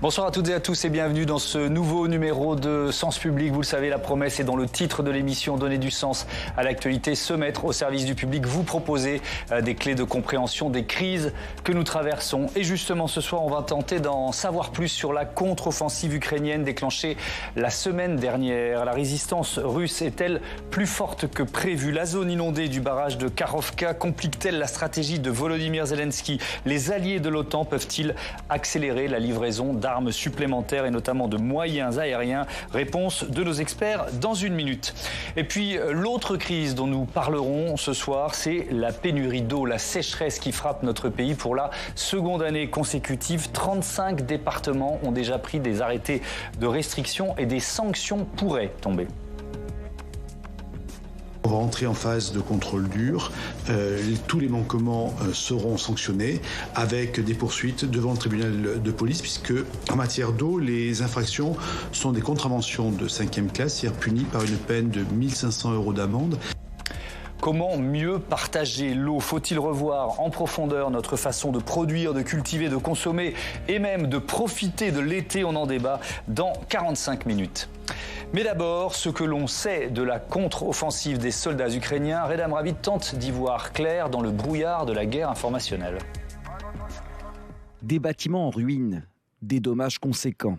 Bonsoir à toutes et à tous et bienvenue dans ce nouveau numéro de Sens Public. Vous le savez, la promesse est dans le titre de l'émission, donner du sens à l'actualité, se mettre au service du public, vous proposer des clés de compréhension des crises que nous traversons. Et justement, ce soir, on va tenter d'en savoir plus sur la contre-offensive ukrainienne déclenchée la semaine dernière. La résistance russe est-elle plus forte que prévu? La zone inondée du barrage de Kakhovka complique-t-elle la stratégie de Volodymyr Zelensky? Les alliés de l'OTAN peuvent-ils accélérer la livraison d'armes supplémentaires et notamment de moyens aériens? Réponse de nos experts dans une minute. Et puis l'autre crise dont nous parlerons ce soir, c'est la pénurie d'eau, la sécheresse qui frappe notre pays pour la seconde année consécutive. 35 départements ont déjà pris des arrêtés de restriction et des sanctions pourraient tomber. On va entrer en phase de contrôle dur. Tous les manquements seront sanctionnés avec des poursuites devant le tribunal de police puisque en matière d'eau, les infractions sont des contraventions de 5e classe, c'est-à-dire punies par une peine de 1 500 € d'amende. Comment mieux partager l'eau? Faut-il revoir en profondeur notre façon de produire, de cultiver, de consommer et même de profiter de l'été? On en débat dans 45 minutes. Mais d'abord, ce que l'on sait de la contre-offensive des soldats ukrainiens, Reda Mravid tente d'y voir clair dans le brouillard de la guerre informationnelle. Des bâtiments en ruine, des dommages conséquents.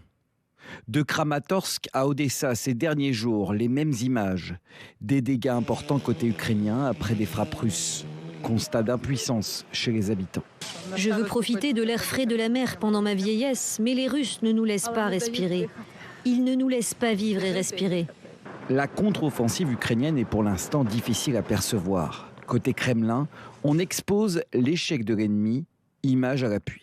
De Kramatorsk à Odessa ces derniers jours, les mêmes images. Des dégâts importants côté ukrainien après des frappes russes. Constat d'impuissance chez les habitants. Je veux profiter de l'air frais de la mer pendant ma vieillesse, mais les Russes ne nous laissent pas respirer. Ils ne nous laissent pas vivre et respirer. La contre-offensive ukrainienne est pour l'instant difficile à percevoir. Côté Kremlin, on expose l'échec de l'ennemi, image à l'appui.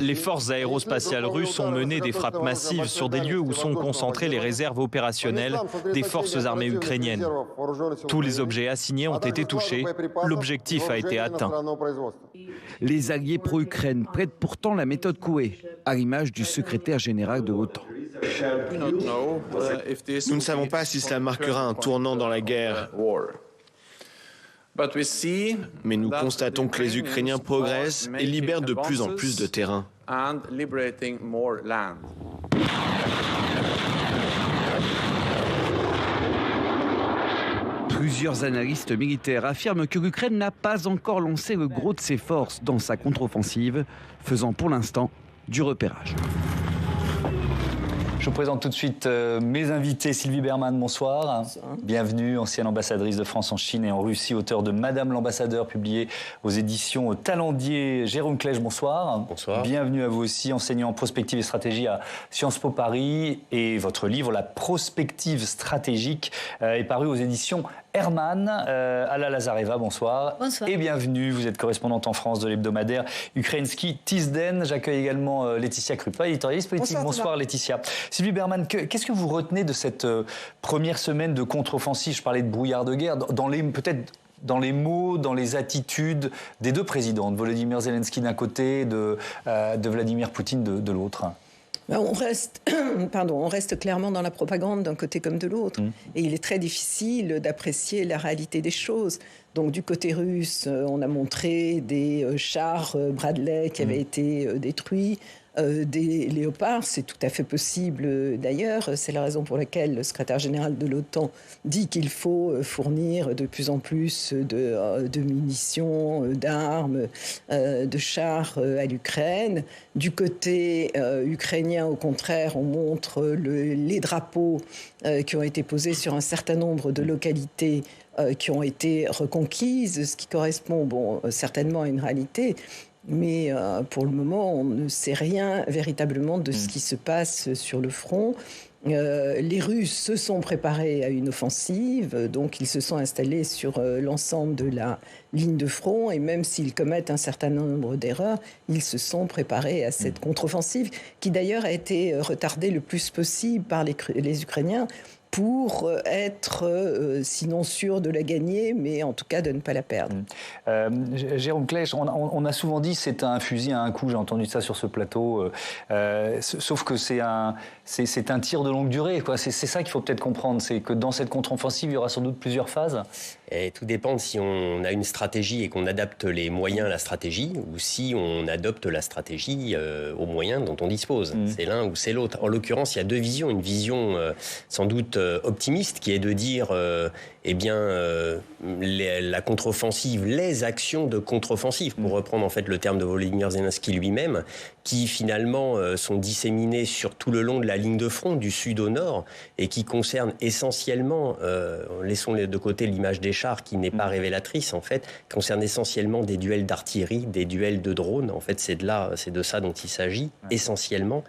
Les forces aérospatiales russes ont mené des frappes massives sur des lieux où sont concentrées les réserves opérationnelles des forces armées ukrainiennes. Tous les objets assignés ont été touchés. L'objectif a été atteint. Les alliés pro-Ukraine prêtent pourtant la méthode Coué, à l'image du secrétaire général de l'OTAN. Nous ne savons pas si cela marquera un tournant dans la guerre. Mais nous constatons que les Ukrainiens progressent et libèrent de plus en plus de terrain. Plusieurs analystes militaires affirment que l'Ukraine n'a pas encore lancé le gros de ses forces dans sa contre-offensive, faisant pour l'instant du repérage. Je vous présente tout de suite mes invités. Sylvie Berman, bonsoir. Bonsoir. Bienvenue, ancienne ambassadrice de France en Chine et en Russie, auteure de Madame l'ambassadeur, publié aux éditions Talendier. Jérôme Klej, bonsoir. Bonsoir. Bienvenue à vous aussi, enseignant en prospective et stratégie à Sciences Po Paris. Et votre livre, La prospective stratégique, est paru aux éditions Hermann. Alla Lazareva, bonsoir. Bonsoir. Et bienvenue, vous êtes correspondante en France de l'hebdomadaire Ukrainsky Tisden. J'accueille également Laetitia Krupa, éditorialiste politique. Bonsoir Laetitia. Sylvie Berman, qu'est-ce que vous retenez de cette première semaine de contre-offensive? Je parlais de brouillard de guerre, peut-être dans les mots, dans les attitudes des deux présidents, de Volodymyr Zelensky d'un côté, de Vladimir Poutine de l'autre. On reste clairement dans la propagande d'un côté comme de l'autre. Et il est très difficile d'apprécier la réalité des choses. Donc du côté russe, on a montré des chars Bradley qui avaient été détruits, des léopards, c'est tout à fait possible d'ailleurs. C'est la raison pour laquelle le secrétaire général de l'OTAN dit qu'il faut fournir de plus en plus de munitions, d'armes, de chars à l'Ukraine. Du côté ukrainien, au contraire, on montre les drapeaux qui ont été posés sur un certain nombre de localités qui ont été reconquises, ce qui correspond certainement à une réalité. Mais pour le moment, on ne sait rien véritablement de ce qui se passe sur le front. Les Russes se sont préparés à une offensive, donc ils se sont installés sur l'ensemble de la ligne de front, et même s'ils commettent un certain nombre d'erreurs, ils se sont préparés à cette contre-offensive, qui d'ailleurs a été retardée le plus possible par les Ukrainiens, pour être, sinon sûr de la gagner, mais en tout cas de ne pas la perdre. Jérôme Klech, on a souvent dit c'est un fusil à un coup, j'ai entendu ça sur ce plateau, sauf que c'est un tir de longue durée, quoi. C'est ça qu'il faut peut-être comprendre, c'est que dans cette contre-offensive, il y aura sans doute plusieurs phases. Et tout dépend si on a une stratégie et qu'on adapte les moyens à la stratégie, ou si on adopte la stratégie aux moyens dont on dispose. C'est l'un ou c'est l'autre. En l'occurrence, il y a deux visions. Une vision sans doute optimiste, qui est de dire la contre-offensive, les actions de contre-offensive, pour reprendre en fait le terme de Volodymyr Zelensky lui-même, qui finalement sont disséminées sur tout le long de la ligne de front, du sud au nord, et qui concernent essentiellement, laissons de côté l'image des chars qui n'est pas révélatrice en fait, concerne essentiellement des duels d'artillerie, des duels de drones. En fait, c'est de ça dont il s'agit essentiellement.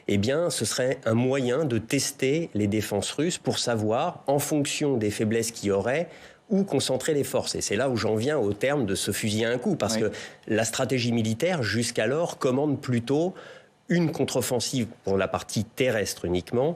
Eh bien, ce serait un moyen de tester les défenses russes pour savoir, en fonction des faiblesses qu'il y aurait, où concentrer les forces. Et c'est là où j'en viens au terme de ce fusil à un coup, parce que la stratégie militaire, jusqu'alors, commande plutôt une contre-offensive pour la partie terrestre uniquement,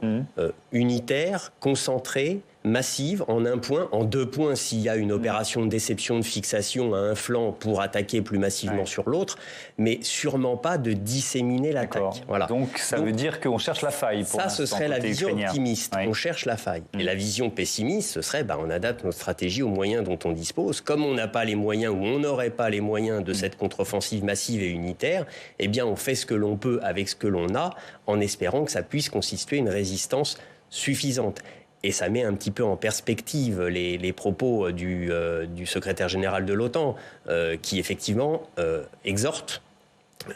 unitaire, concentrée, massive, en un point, en deux points s'il y a une opération de déception, de fixation à un flanc pour attaquer plus massivement sur l'autre, mais sûrement pas de disséminer l'attaque. Voilà. Donc ça veut dire qu'on cherche la faille. Pour ça, ce serait la vision optimiste. Oui. On cherche la faille. Et la vision pessimiste, ce serait on adapte notre stratégie aux moyens dont on dispose. Comme on n'a pas les moyens, ou on n'aurait pas les moyens de cette contre-offensive massive et unitaire, eh bien on fait ce que l'on peut avec ce que l'on a, en espérant que ça puisse constituer une résistance suffisante. Et ça met un petit peu en perspective les propos du secrétaire général de l'OTAN, qui effectivement exhorte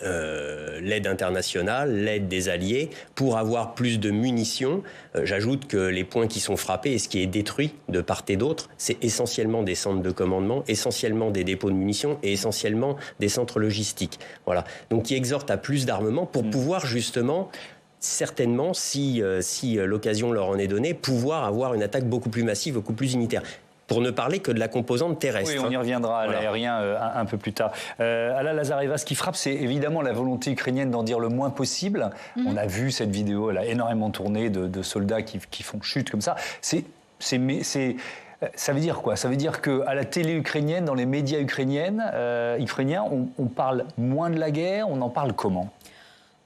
l'aide internationale, l'aide des alliés, pour avoir plus de munitions. J'ajoute que les points qui sont frappés et ce qui est détruit de part et d'autre, c'est essentiellement des centres de commandement, essentiellement des dépôts de munitions et essentiellement des centres logistiques. Voilà. Donc qui exhorte à plus d'armement pour pouvoir justement, certainement, si l'occasion leur en est donnée, pouvoir avoir une attaque beaucoup plus massive, beaucoup plus unitaire. Pour ne parler que de la composante terrestre. Oui, on y reviendra à l'aérien un peu plus tard. Alla Lazareva, ce qui frappe, c'est évidemment la volonté ukrainienne d'en dire le moins possible. On a vu cette vidéo, elle a énormément tourné de soldats qui font chute comme ça. Ça veut dire quoi? Ça veut dire qu'à la télé ukrainienne, dans les médias ukrainiens, on parle moins de la guerre, on en parle comment?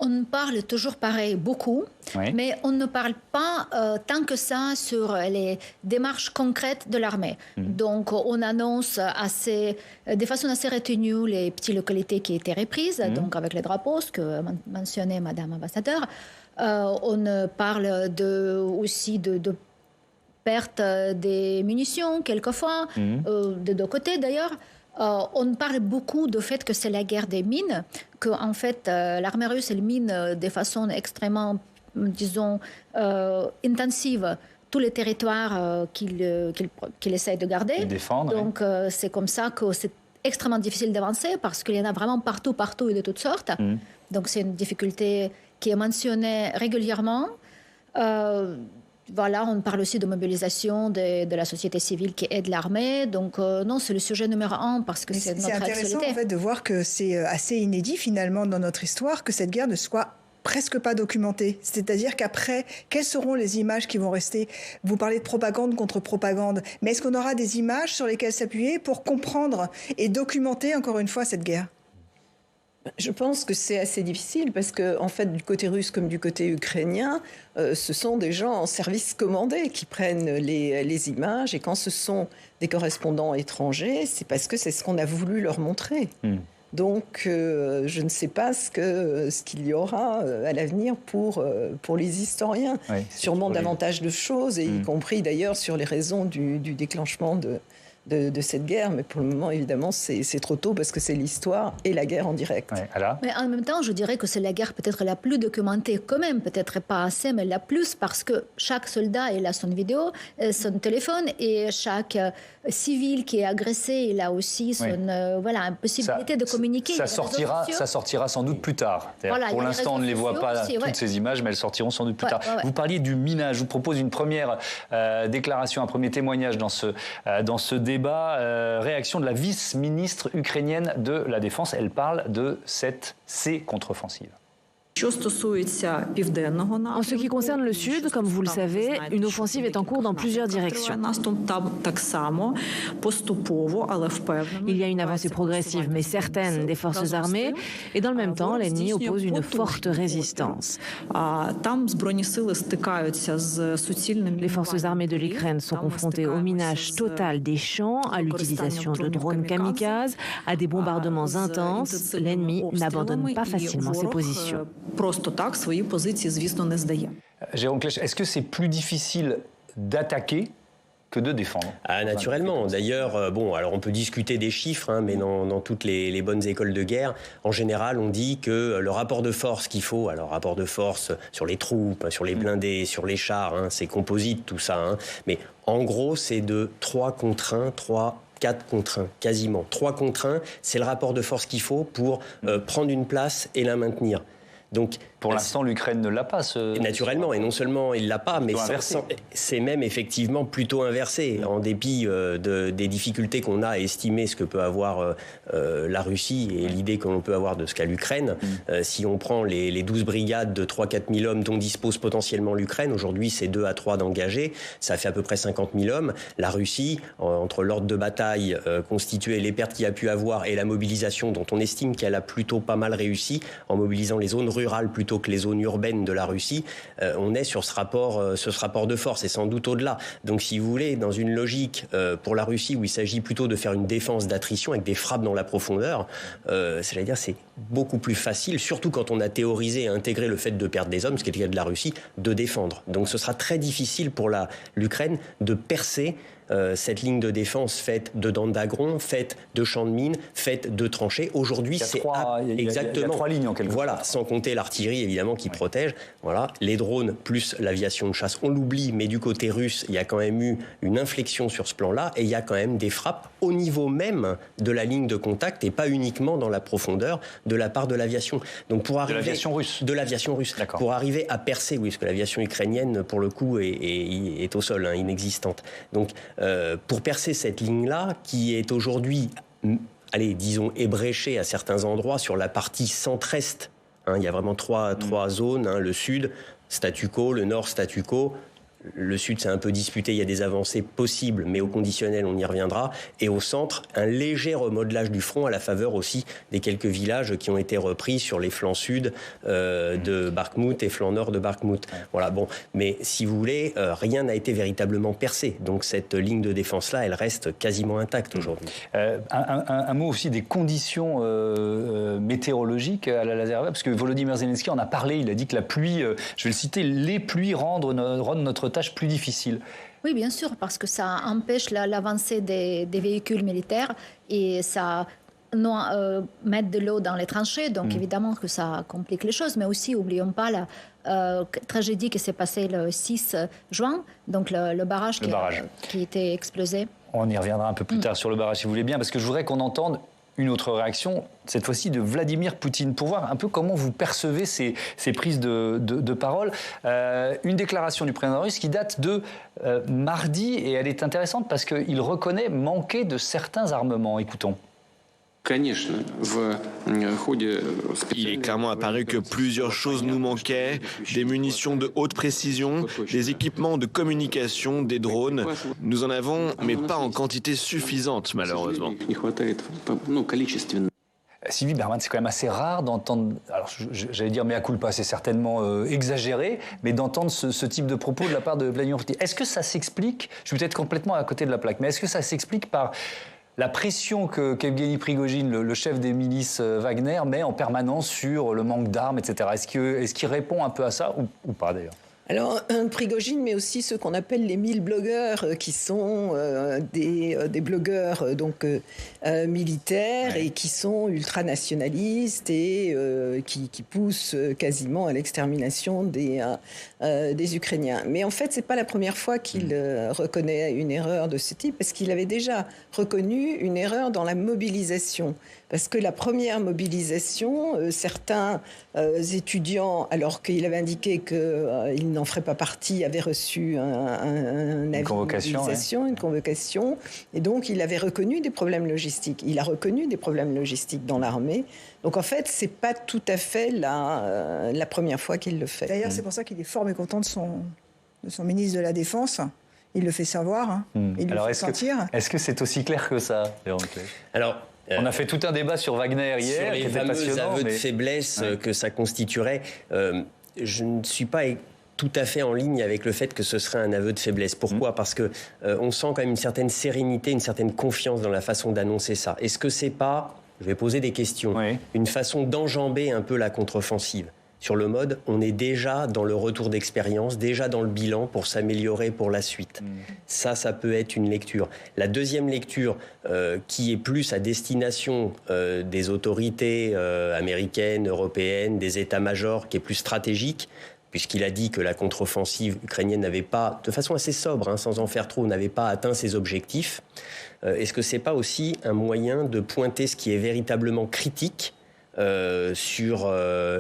On parle toujours pareil, beaucoup, mais on ne parle pas tant que ça sur les démarches concrètes de l'armée. Donc, on annonce de façon assez retenue les petites localités qui étaient reprises, donc avec les drapeaux, ce que mentionnait Madame l'ambassadeur. On parle aussi de perte des munitions, quelquefois, de deux côtés d'ailleurs. On parle beaucoup du fait que c'est la guerre des mines, qu'en fait, l'armée russe, elle mine de façon extrêmement, disons, intensive tous les territoires qu'il essaie de garder. Défendre, donc, c'est comme ça que c'est extrêmement difficile d'avancer, parce qu'il y en a vraiment partout et de toutes sortes. Donc, c'est une difficulté qui est mentionnée régulièrement. Voilà, on parle aussi de mobilisation de la société civile qui aide l'armée. Donc non, c'est le sujet numéro 1 parce que c'est notre actualité. C'est intéressant en fait de voir que c'est assez inédit finalement dans notre histoire que cette guerre ne soit presque pas documentée. C'est-à-dire qu'après, quelles seront les images qui vont rester? Vous parlez de propagande contre propagande, mais est-ce qu'on aura des images sur lesquelles s'appuyer pour comprendre et documenter encore une fois cette guerre? Je pense que c'est assez difficile parce que, en fait, du côté russe comme du côté ukrainien, ce sont des gens en service commandé qui prennent les images. Et quand ce sont des correspondants étrangers, c'est parce que c'est ce qu'on a voulu leur montrer. Donc, je ne sais pas ce qu'il y aura à l'avenir pour les historiens. Sûrement davantage de choses, et y compris d'ailleurs sur les raisons du déclenchement de cette guerre, mais pour le moment, évidemment, c'est trop tôt parce que c'est l'histoire et la guerre en direct. Mais en même temps, je dirais que c'est la guerre peut-être la plus documentée quand même, peut-être pas assez, mais la plus, parce que chaque soldat, il a son vidéo, son téléphone, et chaque civil qui est agressé, il a aussi son possibilité de communiquer. Ça sortira sans doute plus tard. Pour l'instant, on ne les voit pas, toutes ces images, mais elles sortiront sans doute plus tard. Vous parliez du minage. Je vous propose une première déclaration, un premier témoignage dans ce débat. Réaction de la vice-ministre ukrainienne de la Défense. Elle parle de ces contre-offensives. En ce qui concerne le Sud, comme vous le savez, une offensive est en cours dans plusieurs directions. Il y a une avancée progressive mais certaine des forces armées et dans le même temps, l'ennemi oppose une forte résistance. Les forces armées de l'Ukraine sont confrontées au minage total des champs, à l'utilisation de drones kamikazes, à des bombardements intenses. L'ennemi n'abandonne pas facilement ses positions. Jérôme Klech, est-ce que c'est plus difficile d'attaquer que de défendre? Naturellement. D'ailleurs, alors on peut discuter des chiffres, mais dans toutes les bonnes écoles de guerre, en général, on dit que le rapport de force qu'il faut, alors rapport de force sur les troupes, sur les blindés, sur les chars, c'est composite tout ça, mais en gros, c'est de 3 contre 1, 4 contre 1, quasiment. 3 contre 1, c'est le rapport de force qu'il faut pour prendre une place et la maintenir. Donc, pour l'instant, l'Ukraine ne l'a pas. Naturellement, et non seulement il ne l'a pas, mais c'est même effectivement plutôt inversé, en dépit des difficultés qu'on a à estimer ce que peut avoir la Russie et l'idée que l'on peut avoir de ce qu'a l'Ukraine. Si on prend les 12 brigades de 3-4 000 hommes dont dispose potentiellement l'Ukraine, aujourd'hui c'est 2 à 3 d'engagés, ça fait à peu près 50 000 hommes. La Russie, entre l'ordre de bataille constitué, les pertes qu'il a pu avoir et la mobilisation dont on estime qu'elle a plutôt pas mal réussi, en mobilisant les zones rurales plutôt que les zones urbaines de la Russie, on est sur ce rapport de force et sans doute au-delà. Donc si vous voulez, dans une logique pour la Russie où il s'agit plutôt de faire une défense d'attrition avec des frappes dans la profondeur, c'est beaucoup plus facile, surtout quand on a théorisé et intégré le fait de perdre des hommes, ce qui est le cas de la Russie, de défendre. Donc ce sera très difficile pour l'Ukraine de percer cette ligne de défense faite de dents d'agron, faite de champs de mines, faite de tranchées. Aujourd'hui, c'est exactement. Il y a 3 lignes en quelque sorte. Voilà, sans compter l'artillerie évidemment qui protège. Voilà, les drones plus l'aviation de chasse. On l'oublie, mais du côté russe, il y a quand même eu une inflexion sur ce plan-là et il y a quand même des frappes au niveau même de la ligne de contact et pas uniquement dans la profondeur de la part de l'aviation. Donc pour arriver de l'aviation russe. De l'aviation russe. D'accord. Pour arriver à percer, oui, parce que l'aviation ukrainienne pour le coup est au sol, inexistante. Donc pour percer cette ligne-là, qui est aujourd'hui, disons, ébréchée à certains endroits sur la partie centre-est, il y a vraiment trois zones, le sud, statu quo, le nord, statu quo. Le sud, c'est un peu disputé, il y a des avancées possibles, mais au conditionnel, on y reviendra. Et au centre, un léger remodelage du front à la faveur aussi des quelques villages qui ont été repris sur les flancs sud de Bakhmout et flancs nord de Bakhmout. Voilà, bon. Mais si vous voulez, rien n'a été véritablement percé. Donc cette ligne de défense-là, elle reste quasiment intacte aujourd'hui. Un mot aussi des conditions météorologiques à la Lazareva, parce que Volodymyr Zelensky en a parlé, il a dit que la pluie, je vais le citer, les pluies rendent notre tâche plus difficile. Oui, bien sûr, parce que ça empêche l'avancée des véhicules militaires et ça met de l'eau dans les tranchées, donc évidemment que ça complique les choses, mais aussi, n'oublions pas la tragédie qui s'est passée le 6 juin, donc le barrage qui était explosé. On y reviendra un peu plus tard sur le barrage, si vous voulez bien, parce que je voudrais qu'on entende une autre réaction, cette fois-ci de Vladimir Poutine, pour voir un peu comment vous percevez ces prises de parole. Une déclaration du président russe qui date de mardi, et elle est intéressante parce qu'il reconnaît manquer de certains armements. Écoutons. Il est clairement apparu que plusieurs choses nous manquaient, des munitions de haute précision, des équipements de communication, des drones. Nous en avons, mais pas en quantité suffisante, malheureusement. Sylvie Bermann, c'est quand même assez rare d'entendre, alors j'allais dire mea culpa, c'est certainement exagéré, mais d'entendre ce type de propos de la part de Vladimir Poutine. Est-ce que ça s'explique, je suis peut-être complètement à côté de la plaque, mais est-ce que ça s'explique par la pression qu'Evgeny Prigojine, le chef des milices Wagner, met en permanence sur le manque d'armes, etc. Est-ce qu'il répond un peu à ça ou pas d'ailleurs ? Alors, Prigojine, mais aussi ceux qu'on appelle les 1000 blogueurs, qui sont des blogueurs militaires et qui sont ultranationalistes et qui poussent quasiment à l'extermination des Ukrainiens. Mais en fait, c'est pas la première fois qu'il reconnaît une erreur de ce type, parce qu'il avait déjà reconnu une erreur dans la mobilisation. Parce que la première mobilisation, certains étudiants, alors qu'il avait indiqué qu'il n'en n'en ferait pas partie avait reçu un avis de mobilisation, une convocation. Et donc, il avait reconnu des problèmes logistiques. Il a reconnu des problèmes logistiques dans l'armée. Donc, en fait, c'est pas tout à fait la première fois qu'il le fait. D'ailleurs, c'est pour ça qu'il est fort mécontent de son ministre de la Défense. Il le fait savoir, hein. Il le fait sentir. Est-ce que c'est aussi clair que ça, Jérôme Klech ? Alors, on a fait tout un débat sur Wagner hier. Sur les fameux aveux de faiblesse que ça constituerait. Je ne suis pas tout à fait en ligne avec le fait que ce serait un aveu de faiblesse. Pourquoi ? Parce que on sent quand même une certaine sérénité, une certaine confiance dans la façon d'annoncer ça. Est-ce que c'est pas, je vais poser des questions, une façon d'enjamber un peu la contre-offensive ? Sur le mode, on est déjà dans le retour d'expérience, déjà dans le bilan pour s'améliorer pour la suite. Ça peut être une lecture. La deuxième lecture, qui est plus à destination des autorités américaines, européennes, des états-majors, qui est plus stratégique, puisqu'il a dit que la contre-offensive ukrainienne n'avait pas, de façon assez sobre, sans en faire trop, n'avait pas atteint ses objectifs. Est-ce que c'est pas aussi un moyen de pointer ce qui est véritablement critique sur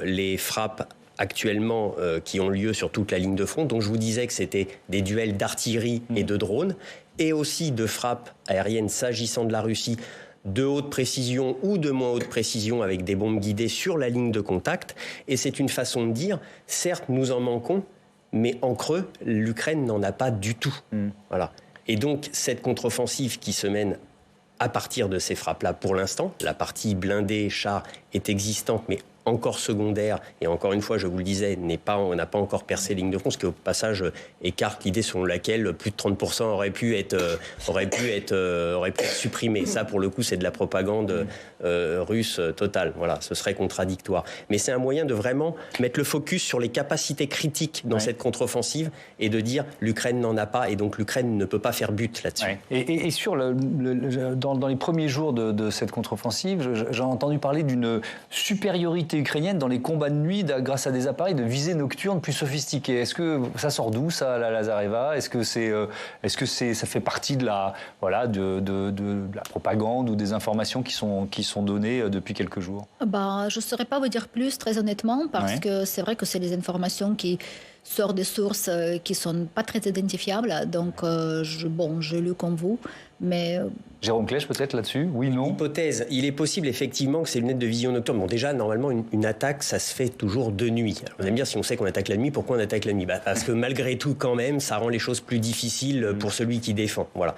les frappes actuellement qui ont lieu sur toute la ligne de front. Donc je vous disais que c'était des duels d'artillerie et de drones, et aussi de frappes aériennes s'agissant de la Russie, de haute précision ou de moins haute précision avec des bombes guidées sur la ligne de contact. Et c'est une façon de dire, certes nous en manquons, mais en creux, l'Ukraine n'en a pas du tout. Voilà. Et donc cette contre-offensive qui se mène à partir de ces frappes-là, pour l'instant, la partie blindée, char est existante, mais encore secondaire, et encore une fois, je vous le disais, on n'a pas encore percé ligne de front, ce qui au passage écarte l'idée selon laquelle plus de 30% aurait pu être supprimé. Ça, pour le coup, c'est de la propagande russe totale. Voilà, ce serait contradictoire. Mais c'est un moyen de vraiment mettre le focus sur les capacités critiques dans cette contre-offensive et de dire l'Ukraine n'en a pas, et donc l'Ukraine ne peut pas faire but là-dessus. Et sur dans les premiers jours de cette contre-offensive, j'ai entendu parler d'une supériorité ukrainienne dans les combats de nuit grâce à des appareils de visée nocturne plus sophistiqués. Est-ce que ça sort d'où, ça, la Lazareva ? Est-ce que ça fait partie de la propagande ou des informations qui sont données depuis quelques jours ? Je ne saurais pas vous dire plus, très honnêtement, parce que c'est vrai que c'est des informations qui sortent des sources qui ne sont pas très identifiables. Donc, je lu comme vous, mais... Jérôme Klech, peut-être là-dessus ? Oui, non ? Hypothèse. Il est possible effectivement que ces lunettes de vision nocturne. Bon, déjà, normalement, une attaque, ça se fait toujours de nuit. Alors, vous allez me dire, si on sait qu'on attaque la nuit, pourquoi on attaque la nuit ? Parce que malgré tout, quand même, ça rend les choses plus difficiles pour celui qui défend. Voilà.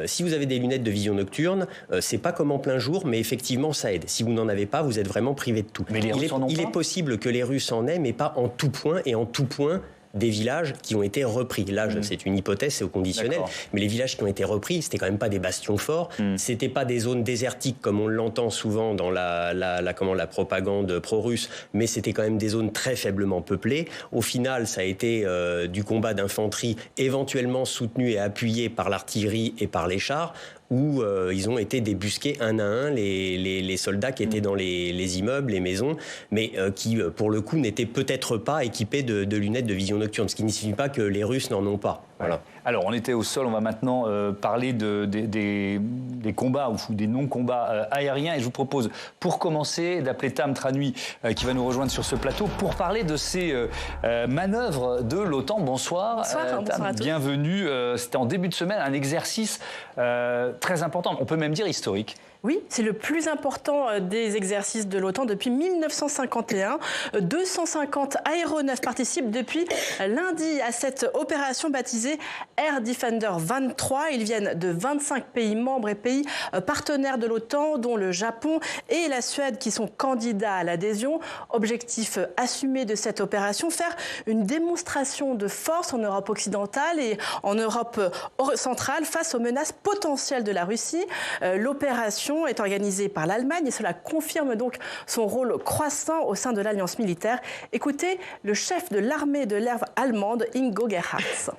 Si vous avez des lunettes de vision nocturne, c'est pas comme en plein jour, mais effectivement, ça aide. Si vous n'en avez pas, vous êtes vraiment privé de tout. Mais les Russes il est possible que les Russes en aient, mais pas en tout point, et en tout point des villages qui ont été repris. Là, c'est une hypothèse, c'est au conditionnel. D'accord. Mais les villages qui ont été repris, c'était quand même pas des bastions forts. C'était pas des zones désertiques comme on l'entend souvent dans la propagande pro-russe, mais c'était quand même des zones très faiblement peuplées. Au final, ça a été du combat d'infanterie éventuellement soutenu et appuyé par l'artillerie et par les chars, où ils ont été débusqués un à un, les soldats qui étaient dans les immeubles, les maisons, mais qui, pour le coup, n'étaient peut-être pas équipés de lunettes de vision nocturne, ce qui ne signifie pas que les Russes n'en ont pas. Voilà. Alors, on était au sol, on va maintenant parler des combats ou des non-combats aériens. Et je vous propose, pour commencer, d'appeler Tam Tranui, qui va nous rejoindre sur ce plateau, pour parler de ces manœuvres de l'OTAN. Bonsoir. Bonsoir, bonsoir à tous. Bienvenue. C'était en début de semaine, un exercice très important, on peut même dire historique. Oui, c'est le plus important des exercices de l'OTAN depuis 1951. 250 aéronefs participent depuis lundi à cette opération baptisée Air Defender 23. Ils viennent de 25 pays membres et pays partenaires de l'OTAN, dont le Japon et la Suède qui sont candidats à l'adhésion. Objectif assumé de cette opération, faire une démonstration de force en Europe occidentale et en Europe centrale face aux menaces potentielles de la Russie. L'opération est organisée par l'Allemagne et cela confirme donc son rôle croissant au sein de l'alliance militaire. Écoutez le chef de l'armée de l'air allemande, Ingo Gerhardt.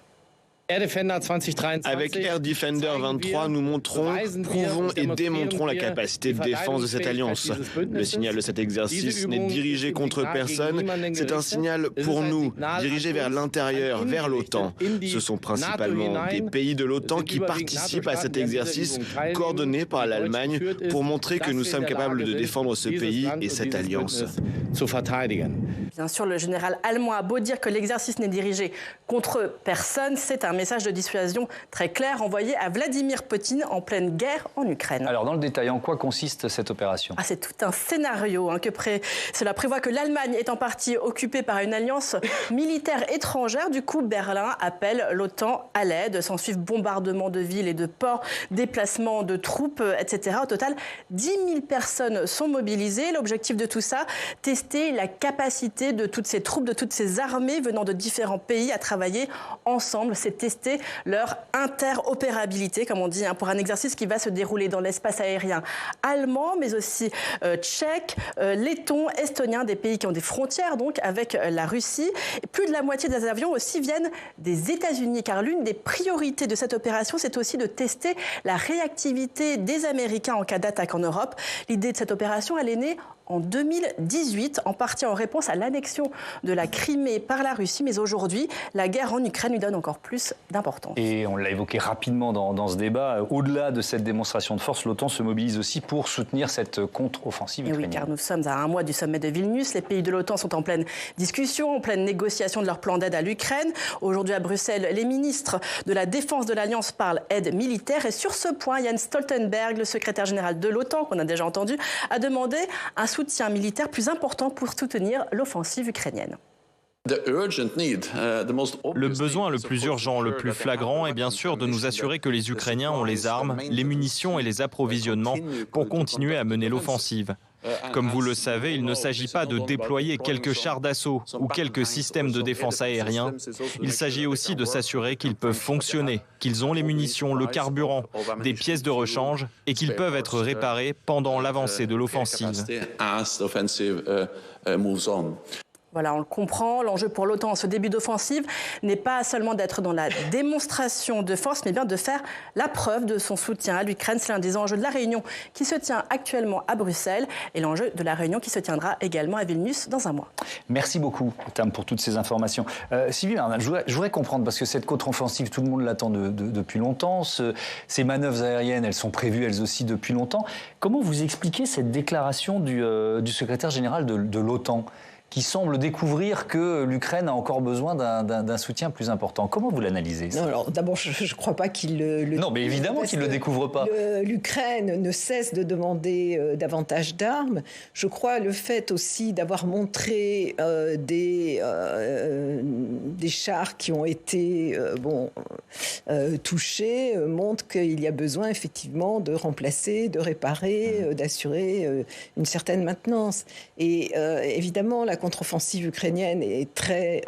Avec Air Defender 23, nous montrons, prouvons et démontrons la capacité de défense de cette alliance. Le signal de cet exercice n'est dirigé contre personne, c'est un signal pour nous, dirigé vers l'intérieur, vers l'OTAN. Ce sont principalement des pays de l'OTAN qui participent à cet exercice coordonné par l'Allemagne pour montrer que nous sommes capables de défendre ce pays et cette alliance. zu verteidigen. Bien sûr, le général allemand a beau dire que l'exercice n'est dirigé contre personne, c'est un message de dissuasion très clair envoyé à Vladimir Poutine en pleine guerre en Ukraine. Alors dans le détail, en quoi consiste cette opération ? C'est tout un scénario. Cela prévoit que l'Allemagne est en partie occupée par une alliance militaire étrangère. Du coup, Berlin appelle l'OTAN à l'aide. S'en suivent bombardements de villes et de ports, déplacements de troupes, etc. Au total, 10 000 personnes sont mobilisées. L'objectif de tout ça, tester la capacité de toutes ces troupes, de toutes ces armées venant de différents pays à travailler ensemble. C'est tester leur interopérabilité, comme on dit, pour un exercice qui va se dérouler dans l'espace aérien allemand, mais aussi tchèque, letton, estonien, des pays qui ont des frontières donc avec la Russie. Et plus de la moitié des avions aussi viennent des États-Unis, car l'une des priorités de cette opération, c'est aussi de tester la réactivité des Américains en cas d'attaque en Europe. L'idée de cette opération, elle est née en 2018, en partie en réponse à l'annexion de la Crimée par la Russie. Mais aujourd'hui, la guerre en Ukraine lui donne encore plus d'importance. Et on l'a évoqué rapidement dans ce débat, au-delà de cette démonstration de force, l'OTAN se mobilise aussi pour soutenir cette contre-offensive ukrainienne. Oui, car nous sommes à un mois du sommet de Vilnius. Les pays de l'OTAN sont en pleine discussion, en pleine négociation de leur plan d'aide à l'Ukraine. Aujourd'hui à Bruxelles, les ministres de la Défense de l'Alliance parlent aide militaire. Et sur ce point, Jens Stoltenberg, le secrétaire général de l'OTAN, qu'on a déjà entendu, a demandé un soutien militaire plus important pour soutenir l'offensive ukrainienne. Le besoin le plus urgent, le plus flagrant est bien sûr de nous assurer que les Ukrainiens ont les armes, les munitions et les approvisionnements pour continuer à mener l'offensive. Comme vous le savez, il ne s'agit pas de déployer quelques chars d'assaut ou quelques systèmes de défense aériens. Il s'agit aussi de s'assurer qu'ils peuvent fonctionner, qu'ils ont les munitions, le carburant, des pièces de rechange et qu'ils peuvent être réparés pendant l'avancée de l'offensive. Voilà, on le comprend, l'enjeu pour l'OTAN en ce début d'offensive n'est pas seulement d'être dans la démonstration de force, mais bien de faire la preuve de son soutien à l'Ukraine. C'est l'un des enjeux de la réunion qui se tient actuellement à Bruxelles et l'enjeu de la réunion qui se tiendra également à Vilnius dans un mois. Merci beaucoup, Tam, pour toutes ces informations. Sylvie Bernal, je voudrais comprendre, parce que cette contre-offensive, tout le monde l'attend depuis longtemps. Ces manœuvres aériennes, elles sont prévues elles aussi depuis longtemps. Comment vous expliquez cette déclaration du secrétaire général de l'OTAN qui semble découvrir que l'Ukraine a encore besoin d'un soutien plus important? Comment vous l'analysez? Non, alors d'abord, je ne crois pas qu'il Non, mais évidemment qu'il ne le découvre pas. L'Ukraine ne cesse de demander davantage d'armes. Je crois le fait aussi d'avoir montré des chars qui ont été touchés montre qu'il y a besoin effectivement de remplacer, de réparer, d'assurer une certaine maintenance. Et évidemment, la contre-offensive ukrainienne est très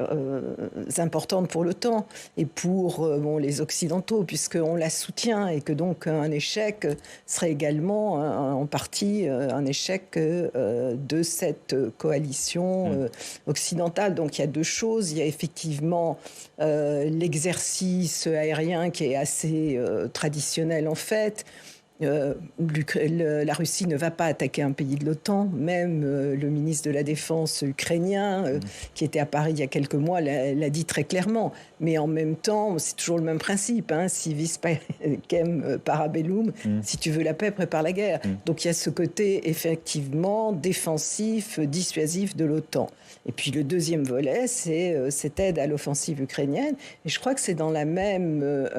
importante pour l'OTAN et pour les Occidentaux, puisqu'on la soutient et que donc un échec serait également en partie un échec de cette coalition occidentale. Donc il y a deux choses. Il y a effectivement l'exercice aérien qui est assez traditionnel en fait. La Russie ne va pas attaquer un pays de l'OTAN. Même le ministre de la Défense ukrainien, qui était à Paris il y a quelques mois, l'a dit très clairement. Mais en même temps, c'est toujours le même principe. Si vis pacem para bellum, si tu veux la paix, prépare la guerre. Donc il y a ce côté effectivement défensif, dissuasif de l'OTAN. Et puis le deuxième volet, c'est cette aide à l'offensive ukrainienne. Et je crois que c'est dans la même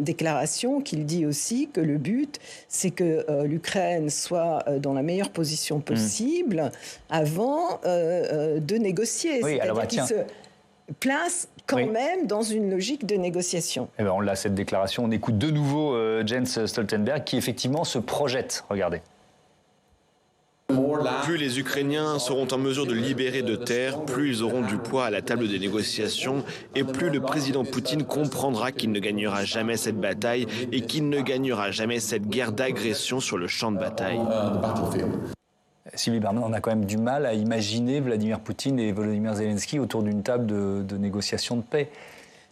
déclaration qu'il dit aussi que le but, c'est que l'Ukraine soit dans la meilleure position possible avant de négocier. Oui, c'est-à-dire qu'il se place quand même dans une logique de négociation. Eh ben on l'a, cette déclaration. On écoute de nouveau Jens Stoltenberg qui effectivement se projette. Regardez. Plus les Ukrainiens seront en mesure de libérer de terres, plus ils auront du poids à la table des négociations et plus le président Poutine comprendra qu'il ne gagnera jamais cette bataille et qu'il ne gagnera jamais cette guerre d'agression sur le champ de bataille. Sylvie Berman, on a quand même du mal à imaginer Vladimir Poutine et Volodymyr Zelensky autour d'une table de négociation de paix.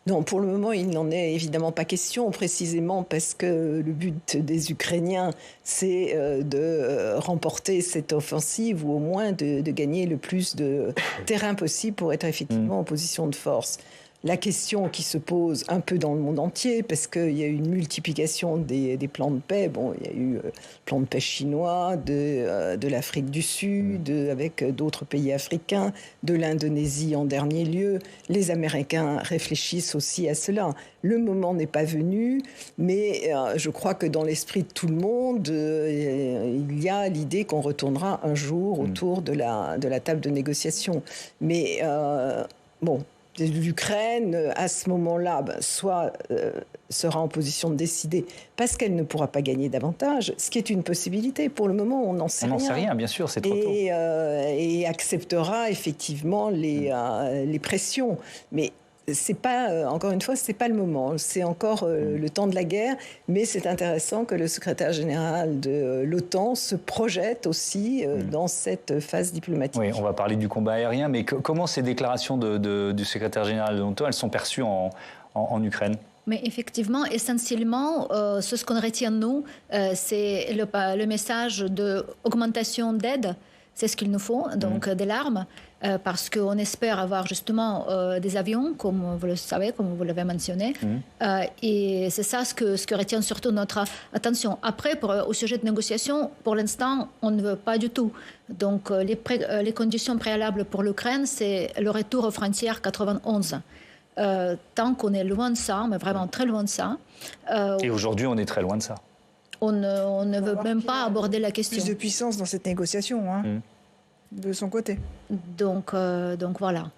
Non, pour le moment, il n'en est évidemment pas question, précisément parce que le but des Ukrainiens, c'est de remporter cette offensive ou au moins de gagner le plus de terrain possible pour être effectivement en position de force. la question qui se pose un peu dans le monde entier, parce qu'il y a eu une multiplication des plans de paix. Bon, il y a eu le plan de paix chinois, de l'Afrique du Sud, avec d'autres pays africains, de l'Indonésie en dernier lieu. Les Américains réfléchissent aussi à cela. Le moment n'est pas venu, mais je crois que dans l'esprit de tout le monde, il y a l'idée qu'on retournera un jour autour de la table de négociation. Mais bon... L'Ukraine, à ce moment-là, soit sera en position de décider parce qu'elle ne pourra pas gagner davantage, ce qui est une possibilité. Pour le moment, on n'en sait rien. On n'en sait rien, bien sûr, c'est trop tôt. Et acceptera effectivement les pressions. Mais c'est pas, encore une fois, c'est pas le moment. C'est encore le temps de la guerre, mais c'est intéressant que le secrétaire général de l'OTAN se projette aussi dans cette phase diplomatique. Oui, on va parler du combat aérien, mais comment ces déclarations du secrétaire général de l'OTAN, elles sont perçues en Ukraine ? Mais effectivement, essentiellement, ce qu'on retient, nous, c'est le message d'augmentation d'aide. C'est ce qu'il nous faut, donc de l'arme, parce qu'on espère avoir justement des avions, comme vous le savez, comme vous l'avez mentionné. Et c'est ça ce que retient surtout notre attention. Après, au sujet de négociation, pour l'instant, on ne veut pas du tout. Donc, les conditions préalables pour l'Ukraine, c'est le retour aux frontières 91. Tant qu'on est loin de ça, mais vraiment très loin de ça. Et aujourd'hui, on est très loin de ça. On ne veut même pas aborder la question. Plus de puissance dans cette négociation, de son côté. Donc voilà.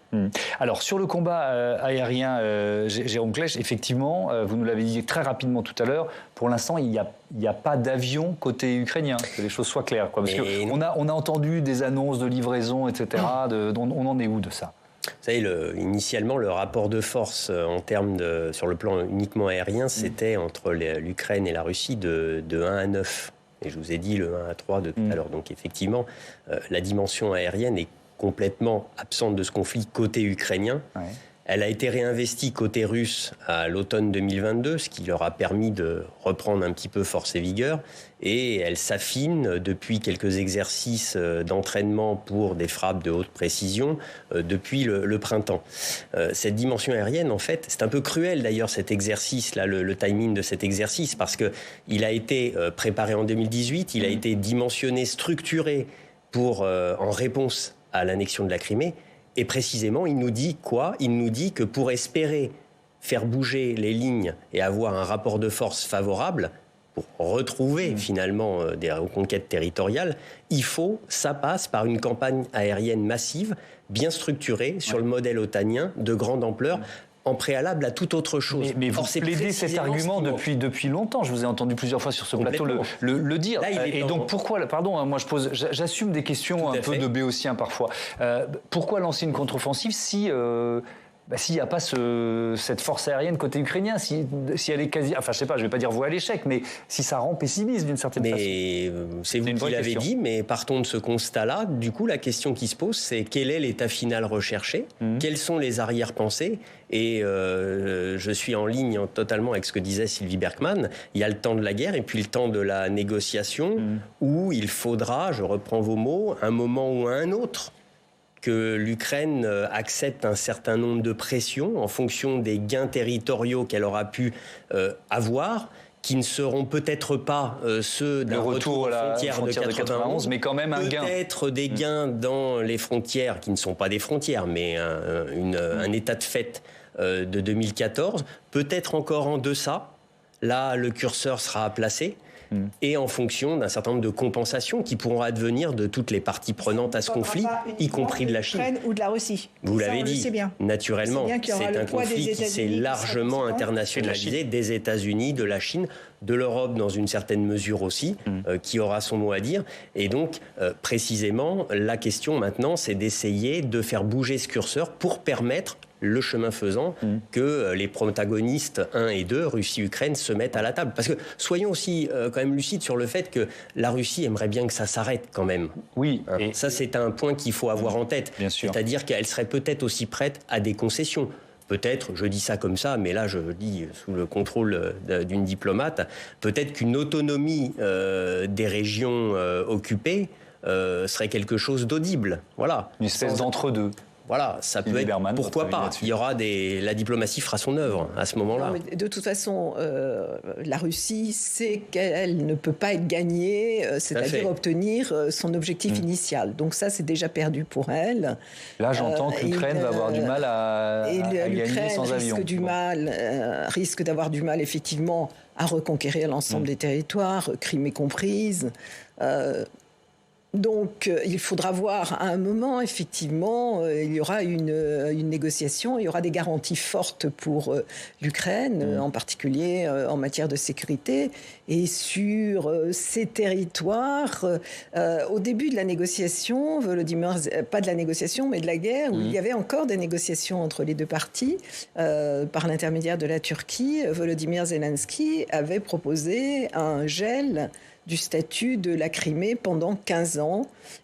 Alors, sur le combat aérien, Jérôme Klech, effectivement, vous nous l'avez dit très rapidement tout à l'heure, pour l'instant, il n'y a pas d'avion côté ukrainien, que les choses soient claires. Parce qu'on a entendu des annonces de livraison, etc. On en est où de ça ? Vous savez, initialement, le rapport de force en termes sur le plan uniquement aérien, c'était entre l'Ukraine et la Russie de 1 à 9. Et je vous ai dit le 1 à 3 de tout à l'heure. Donc effectivement, la dimension aérienne est complètement absente de ce conflit côté ukrainien. Ouais. Elle a été réinvestie côté russe à l'automne 2022, ce qui leur a permis de reprendre un petit peu force et vigueur. Et elle s'affine depuis quelques exercices d'entraînement pour des frappes de haute précision depuis le printemps. Cette dimension aérienne, en fait, c'est un peu cruel d'ailleurs cet exercice-là, le timing de cet exercice, parce qu'il a été préparé en 2018, il a été dimensionné, structuré en réponse à l'annexion de la Crimée. Et précisément, il nous dit quoi ? Il nous dit que pour espérer faire bouger les lignes et avoir un rapport de force favorable, pour retrouver finalement des reconquêtes territoriales, ça passe par une campagne aérienne massive, bien structurée, sur le modèle otanien, de grande ampleur, en préalable à toute autre chose. Mais vous plaidez cet argument depuis longtemps. Je vous ai entendu plusieurs fois sur ce plateau le dire. Là, et donc pourquoi, pardon, moi j'assume des questions un peu de béotien parfois. Pourquoi lancer une contre-offensive si s'il n'y a pas cette force aérienne côté ukrainien, si elle est quasi... Enfin, je ne sais pas, je ne vais pas dire vouée à l'échec, mais si ça rend pessimiste d'une certaine façon. C'est vous qui l'avez dit, mais partons de ce constat-là. Du coup, la question qui se pose, c'est quel est l'état final recherché ? Quelles sont les arrière-pensées ? Et je suis en ligne totalement avec ce que disait Sylvie Berkman. Il y a le temps de la guerre et puis le temps de la négociation où il faudra, je reprends vos mots, un moment ou un autre, que l'Ukraine accepte un certain nombre de pressions en fonction des gains territoriaux qu'elle aura pu avoir, qui ne seront peut-être pas ceux d'un retour aux frontières de 91, mais quand même un gain. Peut-être des gains dans les frontières qui ne sont pas des frontières, mais un état de fait de 2014, peut-être encore en deçà. Là, le curseur sera placé. Et en fonction d'un certain nombre de compensations qui pourront advenir de toutes les parties prenantes à ce conflit, y compris de la Chine. Ou de la Russie. Vous l'avez dit, naturellement, c'est un conflit qui s'est largement internationalisé, des États-Unis, de la Chine, de l'Europe dans une certaine mesure aussi, qui aura son mot à dire. Et donc, précisément, la question maintenant, c'est d'essayer de faire bouger ce curseur pour permettre, le chemin faisant, que les protagonistes 1 et 2, Russie-Ukraine, se mettent à la table. Parce que soyons aussi quand même lucides sur le fait que la Russie aimerait bien que ça s'arrête quand même. Oui. Et ça, c'est un point qu'il faut avoir en tête. C'est-à-dire qu'elle serait peut-être aussi prête à des concessions. Peut-être, je dis ça comme ça, mais là je dis sous le contrôle d'une diplomate, peut-être qu'une autonomie des régions occupées serait quelque chose d'audible. Voilà. Une espèce d'entre-deux. voilà, ça peut être, pourquoi pas. Il y aura la diplomatie fera son œuvre à ce moment-là. De toute façon, la Russie sait qu'elle ne peut pas être gagnée, c'est-à-dire obtenir son objectif initial. Donc ça, c'est déjà perdu pour elle. Là, j'entends que l'Ukraine va avoir du mal à gagner sans avion. Risque d'avoir du mal, effectivement, à reconquérir l'ensemble des territoires, Crimée comprise. Donc, il faudra voir à un moment, effectivement, il y aura une négociation, il y aura des garanties fortes pour l'Ukraine, en particulier en matière de sécurité. Et sur ces territoires, au début de la négociation, pas de la négociation, mais de la guerre, où il y avait encore des négociations entre les deux parties, par l'intermédiaire de la Turquie, Volodymyr Zelensky avait proposé un gel du statut de la Crimée pendant 15 ans.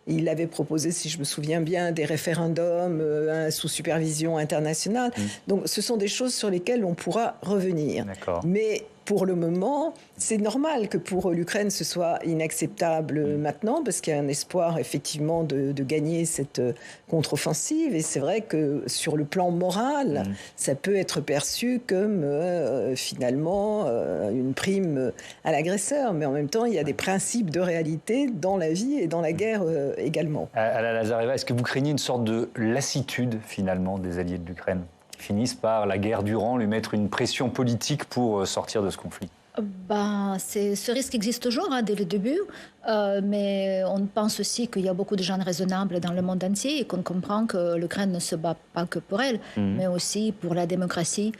Il avait proposé, si je me souviens bien, des référendums sous supervision internationale. Donc ce sont des choses sur lesquelles on pourra revenir. Mais pour le moment, c'est normal que pour l'Ukraine, ce soit inacceptable maintenant, parce qu'il y a un espoir, effectivement, de gagner cette contre-offensive. Et c'est vrai que sur le plan moral, ça peut être perçu comme, finalement, une prime à l'agresseur. Mais en même temps, il y a des principes de réalité dans la vie et dans la guerre également. Alla Lazareva, est-ce que vous craignez une sorte de lassitude, finalement, des alliés de l'Ukraine ? Finissent par, la guerre durant, lui mettre une pression politique pour sortir de ce conflit? Ce risque existe toujours dès le début, mais on pense aussi qu'il y a beaucoup de gens raisonnables dans le monde entier et qu'on comprend que l'Ukraine ne se bat pas que pour elle, mais aussi pour la démocratie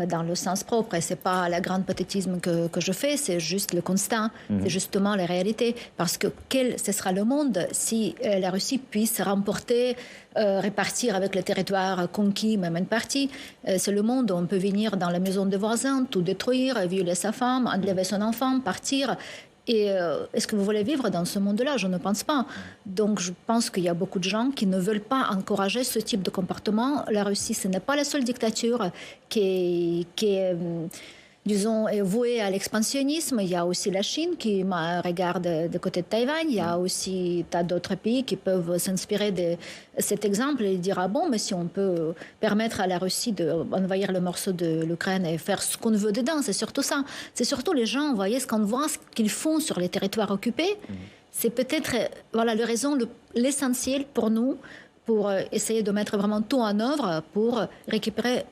dans le sens propre. Et ce n'est pas la grande pathétisme que je fais, c'est juste le constat, c'est justement la réalité. Parce que quel ce sera le monde si la Russie puisse remporter, répartir avec le territoire conquis, même une partie. C'est le monde où on peut venir dans la maison des voisins, tout détruire, violer sa femme, enlever son enfant, partir. Et est-ce que vous voulez vivre dans ce monde-là? Je ne pense pas. Donc je pense qu'il y a beaucoup de gens qui ne veulent pas encourager ce type de comportement. La Russie, ce n'est pas la seule dictature qui est disons, est vouée à l'expansionnisme. Il y a aussi la Chine qui regarde du côté de Taïwan. Il y a aussi d'autres pays qui peuvent s'inspirer de cet exemple et dire, ah bon, mais si on peut permettre à la Russie d'envahir le morceau de l'Ukraine et faire ce qu'on veut dedans, c'est surtout ça. C'est surtout les gens, vous voyez, ce qu'on voit, ce qu'ils font sur les territoires occupés. C'est peut-être voilà, la raison, l'essentiel pour nous, pour essayer de mettre vraiment tout en œuvre pour récupérer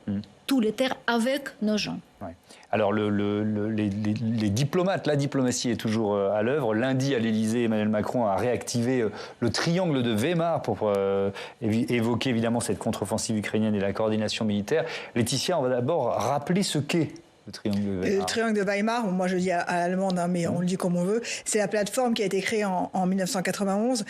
tous les terres avec nos gens. Ouais. Alors, les diplomates, la diplomatie est toujours à l'œuvre. Lundi, à l'Élysée, Emmanuel Macron a réactivé le triangle de Weimar pour évoquer évidemment cette contre-offensive ukrainienne et la coordination militaire. Laetitia, on va d'abord rappeler ce qu'est le triangle de Weimar. Le triangle de Weimar, moi je dis à l'allemande, hein, mais on le dit comme on veut, c'est la plateforme qui a été créée en 1991